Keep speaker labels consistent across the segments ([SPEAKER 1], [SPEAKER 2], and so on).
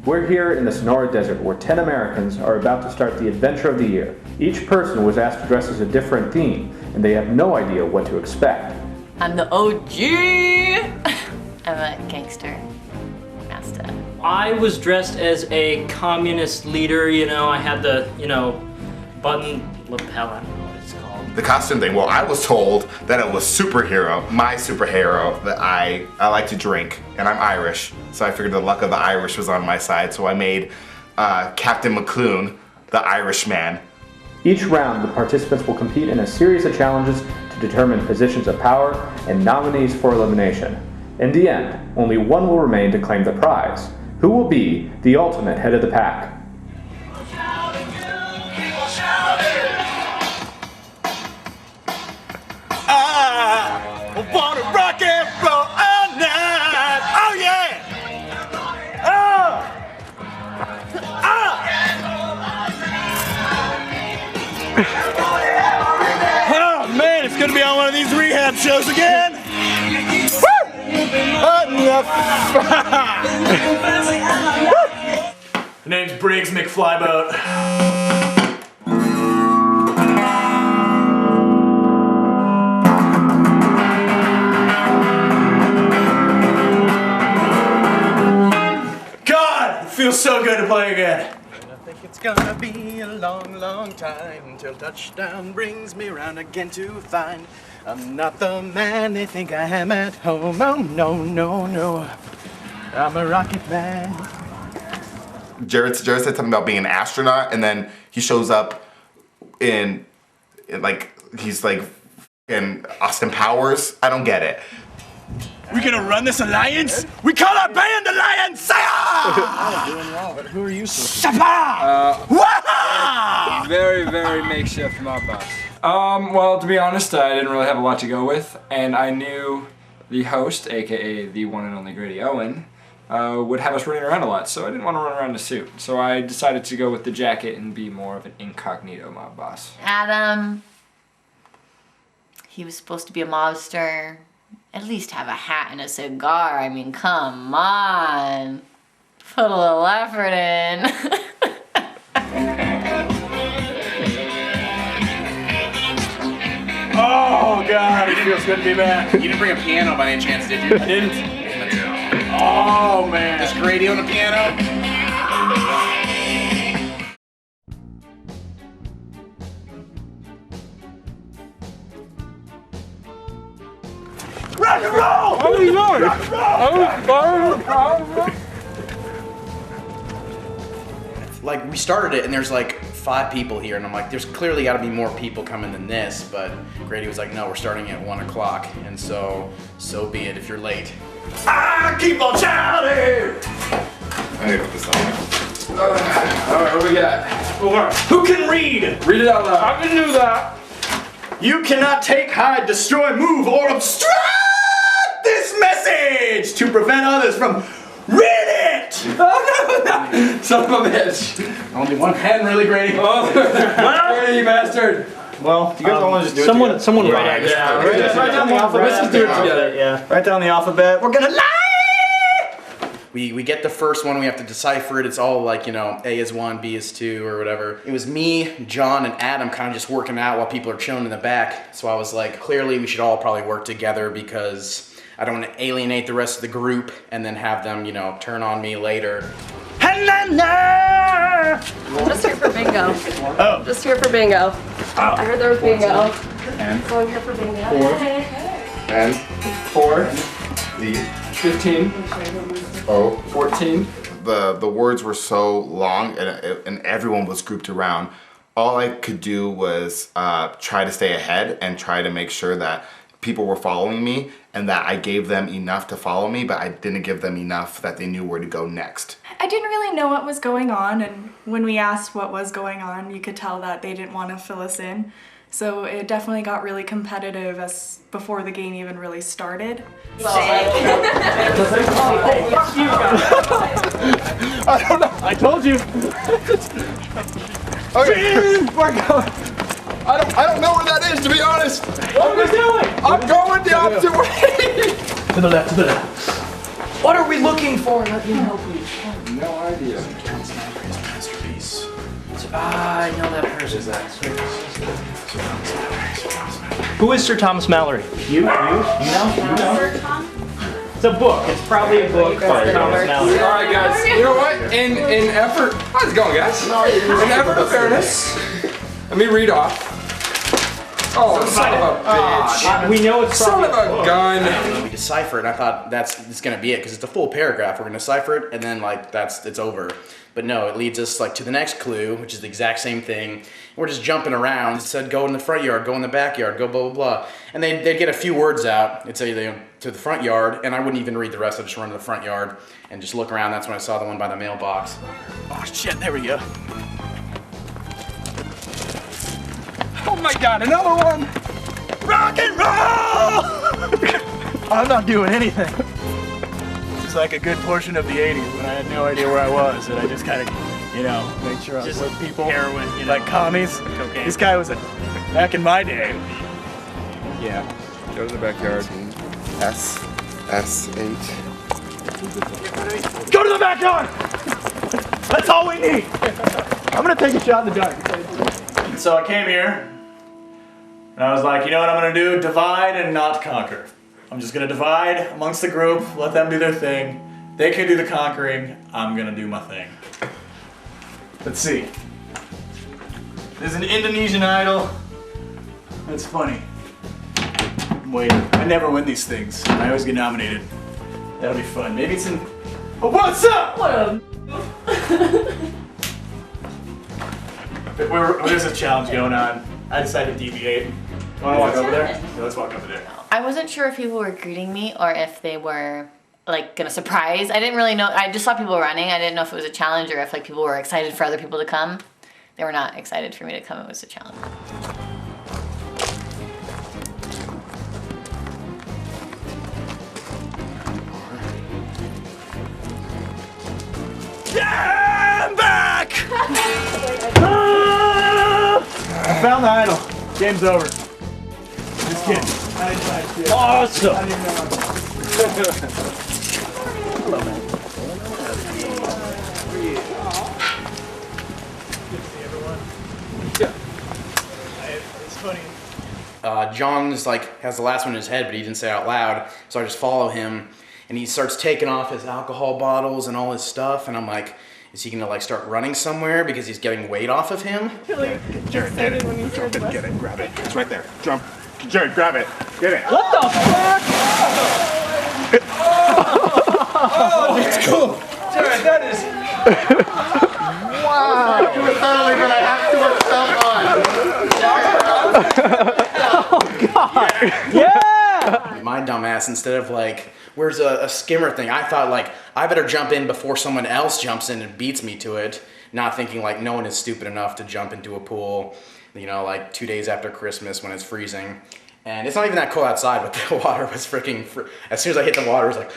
[SPEAKER 1] We're here in the Sonora Desert where 10 Americans are about to start the adventure of the year. Each person was asked to dress as a different theme, and they have no idea what to expect.
[SPEAKER 2] I'm the OG! I'm a gangster master.
[SPEAKER 3] I was dressed as a communist leader, you know, I had the, button lapel, I don't know what it's called.
[SPEAKER 4] The costume thing, well, I was told that it was superhero, my superhero, that I like to drink, and I'm Irish, so I figured the luck of the Irish was on my side, so I made Captain McClune, the Irishman.
[SPEAKER 1] Each round, the participants will compete in a series of challenges to determine positions of power and nominees for elimination. In the end, only one will remain to claim the prize. Who will be the ultimate head of the pack?
[SPEAKER 5] I wanna rock and roll all night. Oh yeah! Oh man, it's gonna be on one of these rehab shows again. The name's Briggs McFlyboat. God, it feels so good to play again. I think it's gonna be a long, long time till touchdown brings me round again to find I'm not the man they think I am at home. Oh no, no, no. I'm a rocket man.
[SPEAKER 4] Jared said something about being an astronaut, and then he shows up in he's like in Austin Powers. I don't get it.
[SPEAKER 5] We gonna run this alliance? We call our band Alliance!
[SPEAKER 6] I'm doing well, but who are you?
[SPEAKER 7] Very, very makeshift mob boss. Well, to be honest, I didn't really have a lot to go with, and I knew the host, aka the one and only Grady Owen, would have us running around a lot, so I didn't want to run around in a suit. So I decided to go with the jacket and be more of an incognito mob boss.
[SPEAKER 2] Adam, he was supposed to be a mobster. At least have a hat and a cigar. I mean, come on. Put a little effort in.
[SPEAKER 5] Oh God, it feels good to be back.
[SPEAKER 6] You didn't bring a piano by any chance, did you?
[SPEAKER 5] I didn't. Oh man.
[SPEAKER 6] Is Grady on the piano?
[SPEAKER 5] Rock and roll!
[SPEAKER 7] What are you doing?
[SPEAKER 5] Rock and roll!
[SPEAKER 6] Like, we started it and there's like 5 people here, and I'm like, there's clearly gotta be more people coming than this, but Grady was like, no, we're starting at 1 o'clock, and so be it if you're late.
[SPEAKER 5] I keep on shouting!
[SPEAKER 4] I need to put this on.
[SPEAKER 7] Alright, what we got?
[SPEAKER 5] Who can read?
[SPEAKER 7] Read it out loud.
[SPEAKER 5] I can do that. You cannot take, hide, destroy, move, or obstruct this message to prevent others from reading it!
[SPEAKER 7] Oh no! Son of a bitch!
[SPEAKER 6] Only one pen, really, Grady?
[SPEAKER 7] Oh, Grady, you bastard!
[SPEAKER 5] Well, you guys want to just do it
[SPEAKER 3] Someone
[SPEAKER 5] together?
[SPEAKER 3] write it.
[SPEAKER 5] Yeah,
[SPEAKER 3] Write down the alphabet.
[SPEAKER 7] Let's just do it together.
[SPEAKER 3] Yeah. Write down the alphabet. We're gonna lie!
[SPEAKER 6] We get the first one, we have to decipher it. It's all like, A is 1, B is 2, or whatever. It was me, John, and Adam kind of just working out while people are chilling in the back. So I was like, clearly we should all probably work together because I don't want to alienate the rest of the group and then have them, turn on me later.
[SPEAKER 8] Just here for bingo.
[SPEAKER 5] Oh.
[SPEAKER 8] Just here for bingo. I heard there was bingo.
[SPEAKER 4] And
[SPEAKER 8] So I'm here for bingo.
[SPEAKER 7] 4,
[SPEAKER 4] the
[SPEAKER 7] 15, 14.
[SPEAKER 4] The words were so long, and everyone was grouped around. All I could do was try to stay ahead and try to make sure that people were following me and that I gave them enough to follow me, but I didn't give them enough that they knew where to go next.
[SPEAKER 9] I didn't really know what was going on, and when we asked what was going on, you could tell that they didn't want to fill us in. So it definitely got really competitive before the game even really started.
[SPEAKER 5] I don't know. I told you.
[SPEAKER 4] Okay. I don't know where that is, to be honest.
[SPEAKER 5] What are we doing?
[SPEAKER 4] I'm going the opposite way.
[SPEAKER 5] To the left, to the left. What are we looking for? Let me help you.
[SPEAKER 7] No idea.
[SPEAKER 6] Masterpiece.
[SPEAKER 5] I know that person. Who is Sir Thomas Mallory? You know? It's a book. It's probably a book by Thomas Mallory.
[SPEAKER 7] All right, guys. You know what? In effort, how's it going, guys? In effort of fairness, let me read off. Oh, son of a bitch!
[SPEAKER 5] We know it's
[SPEAKER 7] Son of a gun!
[SPEAKER 6] We decipher it, and I thought it's gonna be it because it's a full paragraph. We're gonna decipher it, and then like it's over. But no, it leads us like to the next clue, which is the exact same thing. We're just jumping around. It said go in the front yard, go in the backyard, go blah blah blah, and they'd get a few words out. It'd say to the front yard, and I wouldn't even read the rest. I'd just run to the front yard and just look around. That's when I saw the one by the mailbox.
[SPEAKER 5] Oh shit! There we go.
[SPEAKER 7] Oh my god, another one!
[SPEAKER 5] Rock and roll! I'm not doing anything. It's like a good portion of the 80s when I had no idea where I was, and I just kind of, made sure I was with people. Heroin, like commies. Cocaine. This guy was back in my day.
[SPEAKER 7] Yeah. Go to the backyard.
[SPEAKER 4] S8.
[SPEAKER 5] Go to the backyard! That's all we need! I'm gonna take a shot in the dark. So I came here, and I was like, you know what I'm gonna do? Divide and not conquer. I'm just gonna divide amongst the group, let them do their thing. They can do the conquering, I'm gonna do my thing. Let's see. There's an Indonesian idol. That's funny. Wait, I never win these things. I always get nominated. That'll be fun. Maybe it's in... Oh, what's up? What up? There's a challenge going on. I decided to deviate. Wanna walk over there? Yeah, let's walk over there.
[SPEAKER 2] I wasn't sure if people were greeting me or if they were like gonna surprise. I didn't really know. I just saw people running. I didn't know if it was a challenge or if like people were excited for other people to come. They were not excited for me to come. It was a challenge.
[SPEAKER 5] Yeah, I'm back! I found the idol. Game's over. Just kidding. Awesome! I didn't even know. Hello, man. Good to see everyone. Yeah. It's funny.
[SPEAKER 6] John is like has the last one in his head, but he didn't say it out loud. So I just follow him, and he starts taking off his alcohol bottles and all his stuff, and I'm like, is he gonna like start running somewhere because he's getting weight off of him?
[SPEAKER 5] Jared, get it. Jump and get it. Grab it. It's right there. Jump. Jared, grab it. Get it. What the fuck?
[SPEAKER 7] Oh, it's cool! Jared, that is...
[SPEAKER 4] Wow! You were totally gonna have too much stuff on.
[SPEAKER 5] Oh, God! Yeah!
[SPEAKER 6] My dumbass, instead of like, where's a skimmer thing? I thought like, I better jump in before someone else jumps in and beats me to it. Not thinking like no one is stupid enough to jump into a pool, like 2 days after Christmas when it's freezing. And it's not even that cold outside, but the water was freaking, as soon as I hit the water, it was like,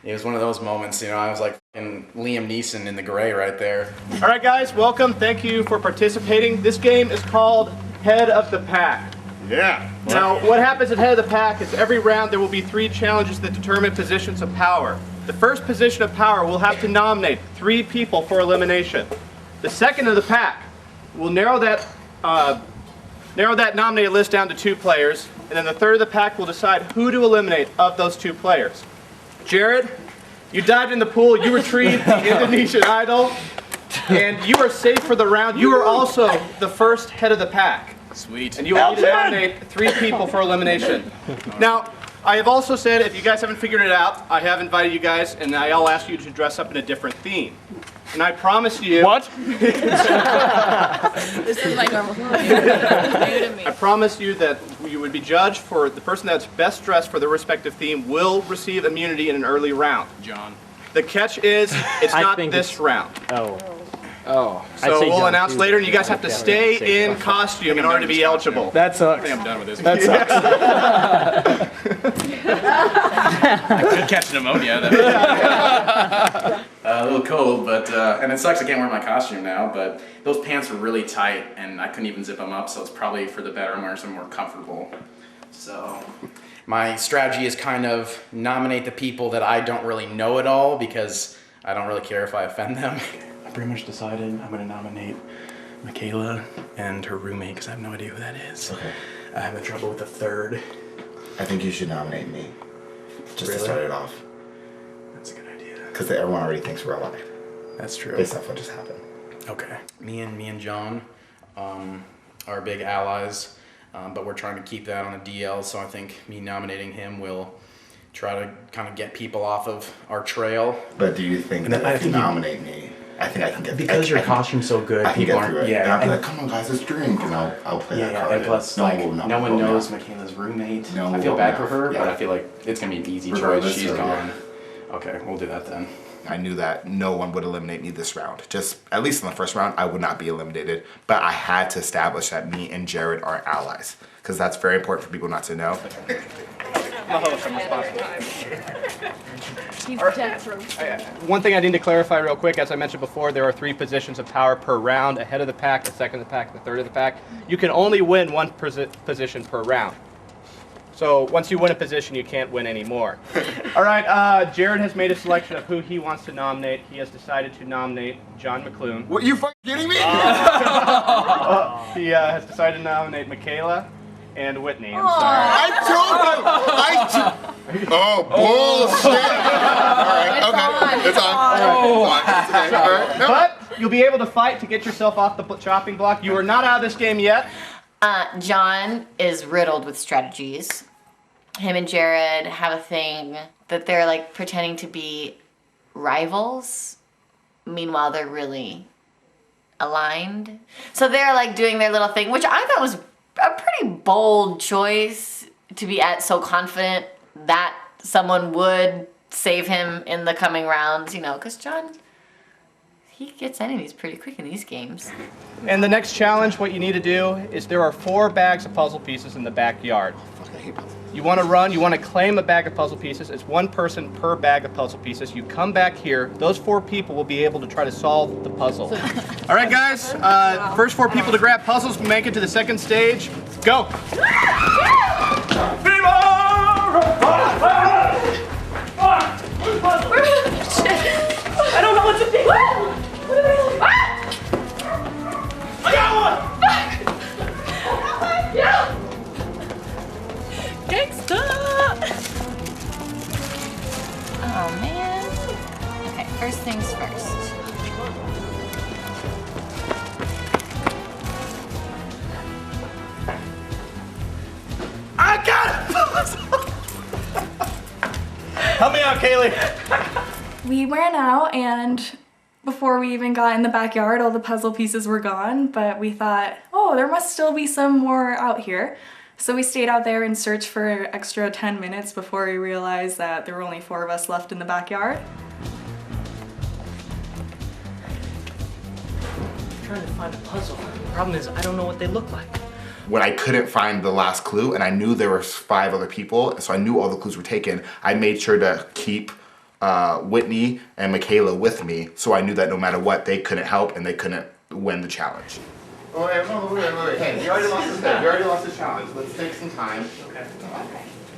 [SPEAKER 6] it was one of those moments, I was like Liam Neeson in The Gray right there.
[SPEAKER 5] All right, guys, welcome. Thank you for participating. This game is called Head of the Pack.
[SPEAKER 4] Yeah.
[SPEAKER 5] Now, what happens at Head of the Pack is every round there will be 3 challenges that determine positions of power. The first position of power will have to nominate 3 people for elimination. The second of the pack will narrow that nominated list down to 2 players, and then the third of the pack will decide who to eliminate of those 2 players. Jared, you dived in the pool, you retrieved the Indonesian idol, and you are safe for the round. You are also the first head of the pack.
[SPEAKER 6] Sweet.
[SPEAKER 5] And you will need to nominate 3 people for elimination. Now, I have also said, if you guys haven't figured it out, I have invited you guys, and I'll ask you to dress up in a different theme. And I promise you... What?
[SPEAKER 8] This is my normal thing.
[SPEAKER 5] I promise you that you would be judged for the person that's best dressed for their respective theme will receive immunity in an early round.
[SPEAKER 6] John.
[SPEAKER 5] The catch is, it's not this round.
[SPEAKER 7] Oh.
[SPEAKER 5] So we'll announce later, and you guys have to stay in costume in order to be eligible.
[SPEAKER 10] That sucks.
[SPEAKER 5] I think I'm done with this.
[SPEAKER 10] That sucks.
[SPEAKER 6] I could catch pneumonia. A little cold, but and it sucks I can't wear my costume now, but those pants were really tight and I couldn't even zip them up, so it's probably for the better. I'm wearing some more comfortable. So my strategy is kind of nominate the people that I don't really know at all because I don't really care if I offend them. I pretty much decided I'm gonna nominate Michaela and her roommate because I have no idea who that is.
[SPEAKER 4] Okay.
[SPEAKER 6] I have trouble with the third.
[SPEAKER 4] I think you should nominate me. Just to start it off.
[SPEAKER 6] That's a good idea.
[SPEAKER 4] Because everyone already thinks we're alive.
[SPEAKER 6] That's true.
[SPEAKER 4] Based off what just happened.
[SPEAKER 6] Okay. Me and John are big allies, but we're trying to keep that on the DL, so I think me nominating him will try to kind of get people off of our trail.
[SPEAKER 4] But do you think that if you nominate me, I think I can get
[SPEAKER 6] because your costume's so good, people aren't.
[SPEAKER 4] Yeah, and I'll be like, come on guys, let's drink, and I'll play that card.
[SPEAKER 6] And plus, no one knows Michaela's roommate. I feel bad for her, but I feel like it's gonna be an easy choice. She's gone. Okay, we'll do that then.
[SPEAKER 4] I knew that no one would eliminate me this round. Just, at least in the first round, I would not be eliminated. But I had to establish that me and Jared are allies. Because that's very important for people not to know.
[SPEAKER 5] One thing I need to clarify real quick, as I mentioned before, there are 3 positions of power per round. Ahead of the pack, the second of the pack, the third of the pack. You can only win 1 position per round. So once you win a position, you can't win any more. All right, Jared has made a selection of who he wants to nominate. He has decided to nominate John McClune.
[SPEAKER 4] What, you fucking kidding me?
[SPEAKER 5] He has decided to nominate Michaela and Whitney. I'm sorry.
[SPEAKER 4] I told you! Oh, bullshit! Alright, okay. It's on. It's fine.
[SPEAKER 5] But you'll be able to fight to get yourself off the chopping block. You are not out of this game yet.
[SPEAKER 2] John is riddled with strategies. Him and Jared have a thing that they're like pretending to be rivals. Meanwhile, they're really aligned. So they're like doing their little thing, which I thought was a pretty bold choice to be so confident that someone would save him in the coming rounds, you know, because John, he gets enemies pretty quick in these games.
[SPEAKER 5] And the next challenge, what you need to do is there are 4 bags of puzzle pieces in the backyard. You want to run, you want to claim a bag of puzzle pieces. It's 1 person per bag of puzzle pieces. You come back here, those 4 people will be able to try to solve the puzzle. All right, guys, first 4 people to grab puzzles make it to the second stage. Go!
[SPEAKER 8] I don't know what to do.
[SPEAKER 5] I got one!
[SPEAKER 8] Yeah. Gangsta.
[SPEAKER 2] Oh man. Okay, first things first.
[SPEAKER 5] I got it! Help me out, Kaylee. We ran out, and before we even got in the backyard, all the puzzle pieces were gone, but we thought, oh, there must still be some more out here. So we stayed out there and searched for an extra 10 minutes before we realized that there were only 4 of us left in the backyard.
[SPEAKER 3] I'm trying to find a puzzle. The problem is I don't know what they look like.
[SPEAKER 4] When I couldn't find the last clue, and I knew there were 5 other people, so I knew all the clues were taken, I made sure to keep Whitney and Michaela with me, so I knew that no matter what, they couldn't help and they couldn't win the challenge. Oh, wait. Hey, you already lost the challenge. Let's take some time.
[SPEAKER 3] Okay.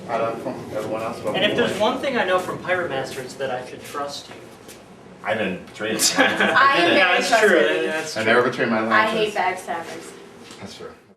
[SPEAKER 4] From everyone else.
[SPEAKER 3] And if there's one thing I know from Pirate Master, it's that I should trust you.
[SPEAKER 4] I didn't betray you.
[SPEAKER 2] I am very
[SPEAKER 3] That's true.
[SPEAKER 2] trustworthy.
[SPEAKER 3] That's true.
[SPEAKER 4] I never betrayed my alliances.
[SPEAKER 2] I hate backstabbers.
[SPEAKER 4] That's true.